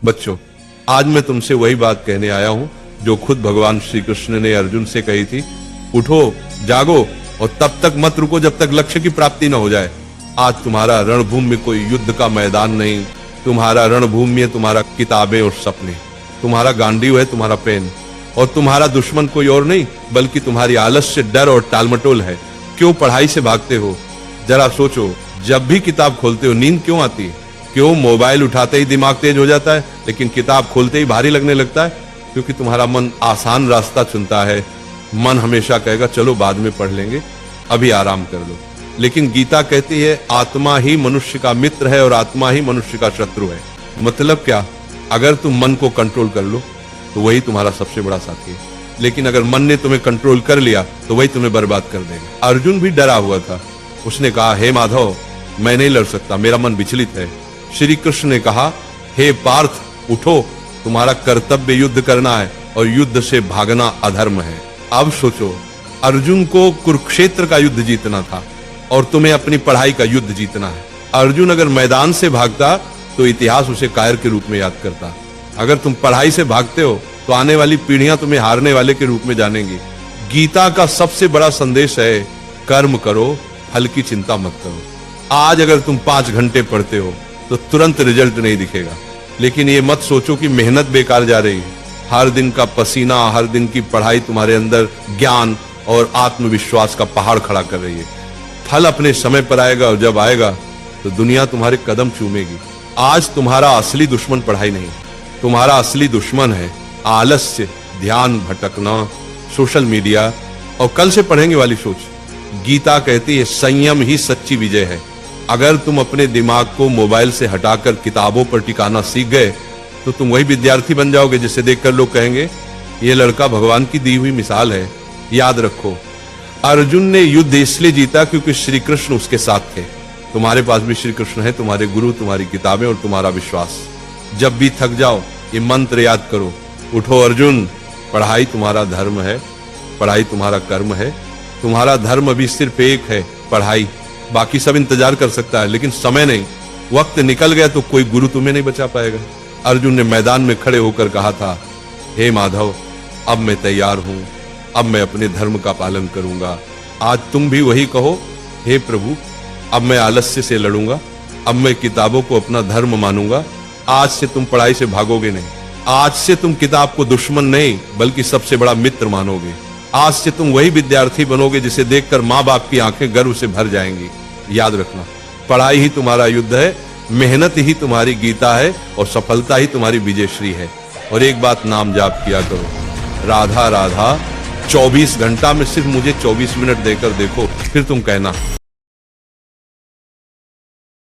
बच्चों, आज मैं तुमसे वही बात कहने आया हूं जो खुद भगवान श्री कृष्ण ने अर्जुन से कही थी। उठो, जागो और तब तक मत रुको जब तक लक्ष्य की प्राप्ति न हो जाए। आज तुम्हारा रणभूमि में कोई युद्ध का मैदान नहीं, तुम्हारा रणभूमि है तुम्हारा किताबें और सपने, तुम्हारा गांडीव है तुम्हारा पेन, और तुम्हारा दुश्मन कोई और नहीं बल्कि तुम्हारी आलस्य, डर और टालमटोल है। क्यों पढ़ाई से भागते हो? जरा सोचो, जब भी किताब खोलते हो नींद क्यों आती है? क्यों मोबाइल उठाते ही दिमाग तेज हो जाता है लेकिन किताब खोलते ही भारी लगने लगता है? क्योंकि तुम्हारा मन आसान रास्ता चुनता है। मन हमेशा कहेगा चलो बाद में पढ़ लेंगे, अभी आराम कर लो। लेकिन गीता कहती है आत्मा ही मनुष्य का मित्र है और आत्मा ही मनुष्य का शत्रु है। मतलब क्या? अगर तुम मन को कंट्रोल कर लो तो वही तुम्हारा सबसे बड़ा साथी है, लेकिन अगर मन ने तुम्हें कंट्रोल कर लिया तो वही तुम्हें बर्बाद कर देगा। अर्जुन भी डरा हुआ था। उसने कहा, हे माधव, मैं नहीं लड़ सकता, मेरा मन विचलित है। श्री कृष्ण ने कहा, हे पार्थ, उठो, तुम्हारा कर्तव्य युद्ध करना है और युद्ध से भागना अधर्म है। अब सोचो, अर्जुन को कुरुक्षेत्र का युद्ध जीतना था और तुम्हें अपनी पढ़ाई का युद्ध जीतना है। अर्जुन अगर मैदान से भागता तो इतिहास उसे कायर के रूप में याद करता। अगर तुम पढ़ाई से भागते हो तो आने वाली पीढ़ियां तुम्हें हारने वाले के रूप में जानेंगी। गीता का सबसे बड़ा संदेश है, कर्म करो, फल की चिंता मत करो। आज अगर तुम 5 घंटे पढ़ते हो तो तुरंत रिजल्ट नहीं दिखेगा, लेकिन ये मत सोचो कि मेहनत बेकार जा रही है। हर दिन का पसीना, हर दिन की पढ़ाई तुम्हारे अंदर ज्ञान और आत्मविश्वास का पहाड़ खड़ा कर रही है। फल अपने समय पर आएगा और जब आएगा तो दुनिया तुम्हारे कदम चूमेगी। आज तुम्हारा असली दुश्मन पढ़ाई नहीं, तुम्हारा असली दुश्मन है आलस्य, ध्यान भटकना, सोशल मीडिया और कल से पढ़ेंगे वाली सोच। गीता कहती है संयम ही सच्ची विजय है। अगर तुम अपने दिमाग को मोबाइल से हटाकर किताबों पर टिकाना सीख गए तो तुम वही विद्यार्थी बन जाओगे जिसे देखकर लोग कहेंगे ये लड़का भगवान की दी हुई मिसाल है। याद रखो, अर्जुन ने युद्ध इसलिए जीता क्योंकि श्री कृष्ण उसके साथ थे। तुम्हारे पास भी श्री कृष्ण है, तुम्हारे गुरु, तुम्हारी किताबें और तुम्हारा विश्वास। जब भी थक जाओ ये मंत्र याद करो, उठो अर्जुन, पढ़ाई तुम्हारा धर्म है, पढ़ाई तुम्हारा कर्म है। तुम्हारा धर्म अभी सिर्फ एक है, पढ़ाई। बाकी सब इंतजार कर सकता है लेकिन समय नहीं। वक्त निकल गया तो कोई गुरु तुम्हें नहीं बचा पाएगा। अर्जुन ने मैदान में खड़े होकर कहा था, हे माधव, अब मैं तैयार हूं, अब मैं अपने धर्म का पालन करूंगा। आज तुम भी वही कहो, हे प्रभु, अब मैं आलस्य से लड़ूंगा, अब मैं किताबों को अपना धर्म मानूंगा। आज से तुम पढ़ाई से भागोगे नहीं, आज से तुम किताब को दुश्मन नहीं बल्कि सबसे बड़ा मित्र मानोगे। आज से तुम वही विद्यार्थी बनोगे जिसे देखकर माँ बाप की आंखें गर्व से भर जाएंगी। याद रखना, पढ़ाई ही तुम्हारा युद्ध है, मेहनत ही तुम्हारी गीता है और सफलता ही तुम्हारी विजयश्री है। और एक बात नाम जाप किया करो, राधा राधा। 24 घंटा में सिर्फ मुझे 24 मिनट देकर देखो, फिर तुम कहना